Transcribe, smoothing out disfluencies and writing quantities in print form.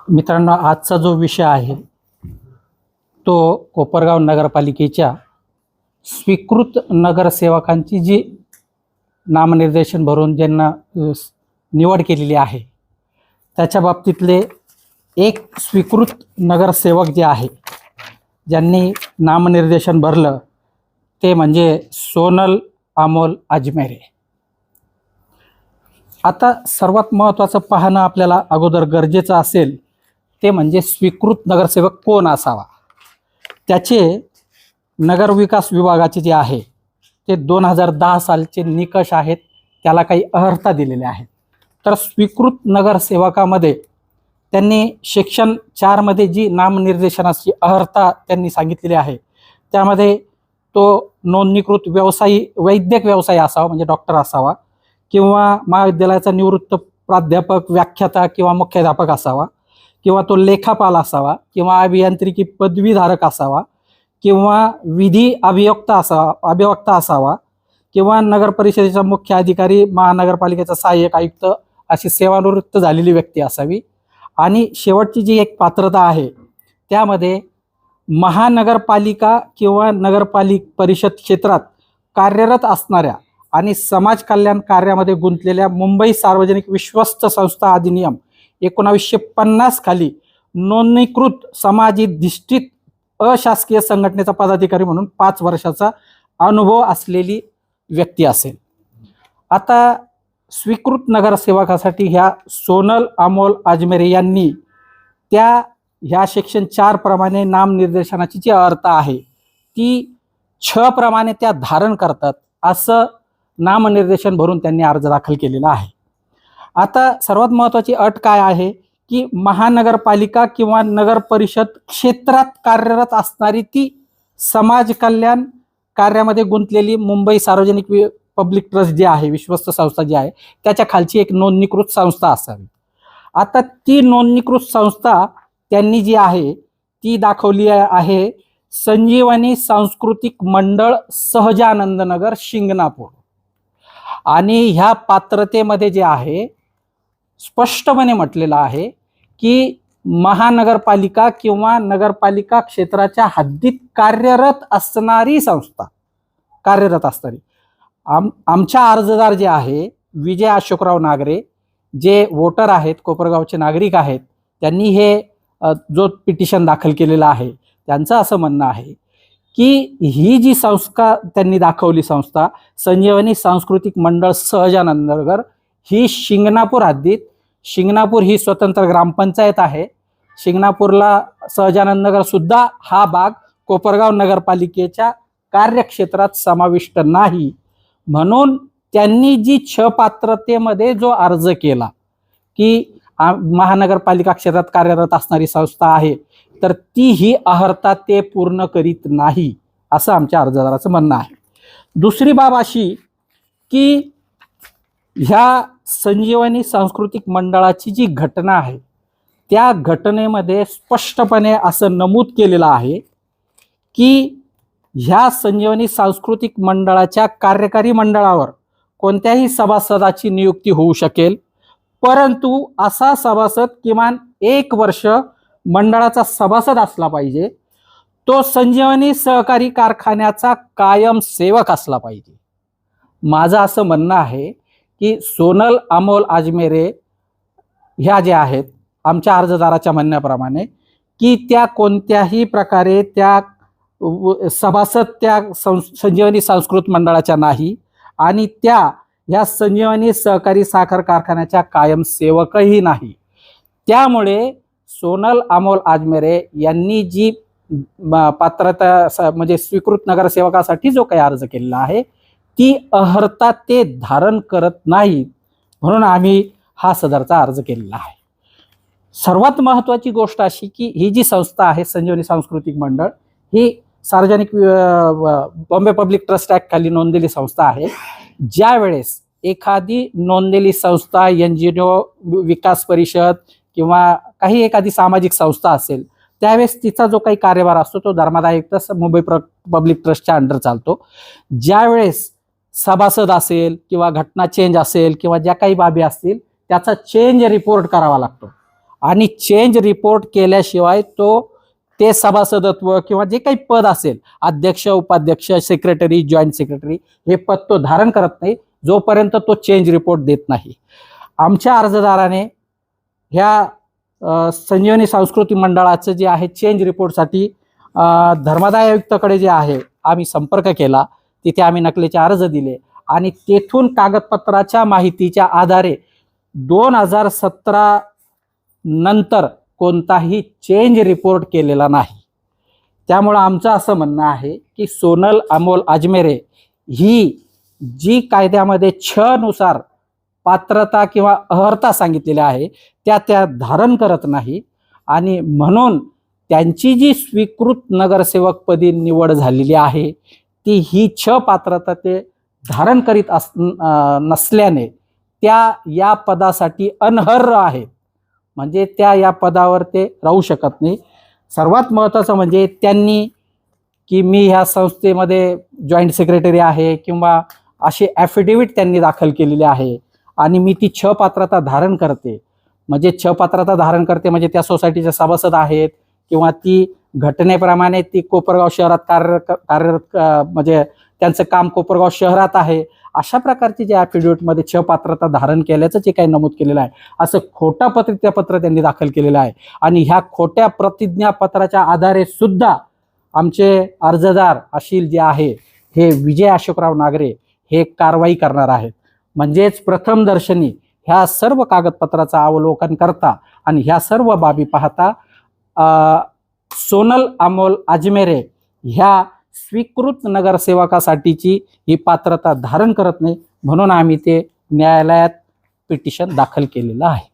मित्रांनो, आजचा जो विषय आहे तो कोपरगाव नगरपालिकेच्या स्वीकृत नगरसेवकांची जी नामनिर्देशन भरून ज्यांना निवड केलेली आहे त्याच्या बाबतीतले एक स्वीकृत नगरसेवक जे आहे ज्यांनी नामनिर्देशन भरलं ते म्हणजे सोनल अमोल अजमेरे। आता सर्वात महत्त्वाचं पाहणं आपल्याला अगोदर गरजेचं असेल ते म्हणजे स्वीकृत नगरसेवक कोण असावा। त्याचे नगरविकास विभागाचे जे आहे ते 2010 सालचे निकष आहेत, त्याला काही अर्हता दिलेले आहेत। तर स्वीकृत नगरसेवकामध्ये त्यांनी सेक्शन 4 मध्ये जी नामनिर्देशनाची अर्हता त्यांनी सांगितलेली आहे त्यामध्ये तो नोंदणीकृत व्यवसायी वैद्यक व्यवसाय असावा, म्हणजे डॉक्टर असावा, किंवा महाविद्यालयाचा निवृत्त प्राध्यापक, व्याख्याता किंवा मुख्याध्यापक असावा, किंवा तो लेखापाल असावा, किंवा अभियांत्रिकी पदवीधारक असावा, किंवा विधी अभिवक्ता असावा, किंवा नगर परिषदेचा मुख्य अधिकारी, महानगरपालिकेचा सहाय्यक आयुक्त अशी सेवानिवृत्त झालेली व्यक्ती असावी। आणि शेवटची जी एक पात्रता आहे त्यामध्ये महानगरपालिका किंवा परिषद क्षेत्रात कार्यरत असणाऱ्या आणि समाज कल्याण कार्यामध्ये गुंतलेल्या मुंबई सार्वजनिक विश्वस्त संस्था अधिनियम 1950 खाली नोंदणीकृत समाजाधिष्ठित अशासकीय संघटनेचा पदाधिकारी म्हणून 5 वर्षाचा अनुभव असलेली व्यक्ती असेल। आता स्वीकृत नगरसेवकासाठी ह्या सोनल अमोल अजमेरे यांनी ह्या सेक्शन 4 प्रमाणे नामनिर्देशनाची जी अर्हता आहे ती 6 प्रमाणे त्या धारण करतात असं नामनिर्देशन भरून त्यांनी अर्ज दाखल केलेला आहे। आता सर्वात महत्त्वाची अट काय आहे की महानगरपालिका किंवा नगर परिषद क्षेत्रात कार्यरत असणारी ती समाज कल्याण कार्यामध्ये गुंतलेली मुंबई सार्वजनिक पब्लिक ट्रस्ट जी आहे, विश्वस्त संस्था जी आहे, त्याच्या खालची एक नोंदणीकृत संस्था असावी। आता ती नोंदणीकृत संस्था त्यांनी जी आहे ती दाखवली आहे संजीवनी सांस्कृतिक मंडळ सहजानंद नगर शिंगणापूर। आणि ह्या पात्रतेमध्ये जे आहे स्पष्टपणे म्हटलेलं आहे की महानगरपालिका किंवा नगरपालिका क्षेत्राच्या हद्दीत कार्यरत असणारी संस्था आमच्या अर्जदार जे आहे विजय अशोकराव नागरे, जे वोटर आहेत, कोपरगावचे नागरिक आहेत, त्यांनी हे जो पिटिशन दाखल केलेला आहे त्यांचं असं म्हणणं आहे की ही जी संस्था त्यांनी दाखवली संस्था संजीवनी सांस्कृतिक मंडळ सहजानंद नगर ही शिंगणापूर हद्दीत, शिंगणापूर ही स्वतंत्र ग्रामपंचायत आहे, शिंगणापूरला सहजानंद नगर सुद्धा हा भाग कोपरगाव नगरपालिकेच्या कार्यक्षेत्रात समाविष्ट नाही, म्हणून त्यांनी जी 6 पात्रतेमध्ये जो अर्ज केला की महानगरपालिका क्षेत्रात कार्यरत असणारी संस्था आहे तर ती ही अर्हता ते पूर्ण करीत नाही असं आमच्या अर्जदाराचं म्हणणं आहे। दुसरी बाब अशी की ह्या संजीवनी सांस्कृतिक मंडळाची जी घटना आहे त्या घटनेमध्ये स्पष्टपणे असं नमूद केलेलं आहे की ह्या संजीवनी सांस्कृतिक मंडळाच्या कार्यकारी मंडळावर कोणत्याही सभासदाची नियुक्ती होऊ शकेल, परंतु असा सभासद किमान 1 वर्ष मंडळाचा सभासद असला पाहिजे, तो संजीवनी सहकारी कारखान्याचा कायम सेवक असला पाहिजे। माझं असं म्हणणं आहे की सोनल अमोल अजमेरे ह्या ज्या आहेत आमच्या अर्जदाराच्या म्हणण्याप्रमाणे की त्या कोणत्याही प्रकारे त्या सभासद त्या संजीवनी सांस्कृतिक मंडळाच्या नाही आणि ह्या संजीवनी सहकारी साखर कारखान्याच्या कायम सेवकही नाही। त्यामुळे सोनल अमोल अजमेरे यांनी जी पात्रता म्हणजे स्वीकृत नगरसेवकासाठी जो काही अर्ज केलेला आहे ती अर्हता ते धारण करत नाही, म्हणून आम्ही हा सदरचा अर्ज केलेला आहे। सर्वात महत्त्वाची गोष्ट अशी की ही जी संस्था आहे संजीवनी सांस्कृतिक मंडळ ही सार्वजनिक बॉम्बे पब्लिक ट्रस्ट ऍक्ट खाली नोंदलेली संस्था आहे। ज्या वेळेस एखादी नोंदलेली संस्था NGO, विकास परिषद किंवा काही एखादी सामाजिक संस्था असेल त्यावेळेस तिचा जो काही कार्यभार असतो तो धर्मादायिक मुंबई पब्लिक ट्रस्टच्या अंडर चालतो। ज्यावेळेस सभासद असेल किंवा घटना चेंज असेल किंवा ज्या काही बाबी असतील त्याचा चेंज रिपोर्ट करावा लागतो आणि चेंज रिपोर्ट केल्याशिवाय ते सभासदत्व किंवा जे काही पद असेल, अध्यक्ष, उपाध्यक्ष, सेक्रेटरी, जॉईंट सेक्रेटरी, हे पद तो धारण करत नाही जोपर्यंत तो चेंज रिपोर्ट देत नाही. आमच्या अर्जदाराने ह्या संजीवनी सांस्कृतिक मंडळाचं जे आहे चेंज रिपोर्टसाठी धर्मादाय आयुक्ताकडे जे आहे आम्ही संपर्क केला. तिथे आम्ही नकलेचे अर्ज दिले आणि तेथून कागदपत्राच्या माहितीच्या आधारे 2017 नंतर कोणताही चेंज रिपोर्ट केलेला नाही. त्यामुळं आमचं असं म्हणणं आहे की सोनल अमोल अजमेरे ही जी कायद्यामध्ये 6 नुसार पात्रता किंवा अर्हता सांगितलेली आहे त्या धारण करत नाही आणि म्हणून त्यांची जी स्वीकृत नगरसेवकपदी निवड झालेली आहे ती ही 6 पात्रता ते धारण करीत नसल्याने त्या या पदासाठी अनर्ह आहेत. म्हणजे त्या या पदावर ते राहू शकत नाही. सर्वात महत्त्वाचं म्हणजे त्यांनी की मी ह्या संस्थेमध्ये जॉईंट सेक्रेटरी आहे किंवा अशी ॲफिडेव्हिट त्यांनी दाखल केलेली आहे आणि मी ती 6 पात्रता धारण करते. म्हणजे 6 पात्रता धारण करते म्हणजे त्या सोसायटीचे सभासद आहेत किंवा ती घटनेप्रमाणे ती कोपरगाव शहरात कार्यरत म्हणजे त्यांचं काम कोपरगाव शहरात आहे, अशा प्रकारची जे ॲफिडेव्हिटमध्ये 6 पात्रता धारण केल्याचं जे काही नमूद केलेलं आहे असं खोटा प्रतिज्ञापत्र त्यांनी दाखल केलेलं आहे. आणि ह्या खोट्या प्रतिज्ञापत्राच्या आधारे सुद्धा आमचे अर्जदार अशील जे आहे हे विजय अशोकराव नागरे हे कारवाई करणार आहेत. म्हणजेच प्रथम दर्शनी ह्या सर्व कागदपत्राचं अवलोकन करता आणि ह्या सर्व बाबी पाहता सोनल अमोल अजमेरे ह्या स्वीकृत नगरसेवकासाठीची ही पात्रता धारण करत नाही, म्हणून आम्ही ते न्यायालयात पिटिशन दाखल केलेलं आहे.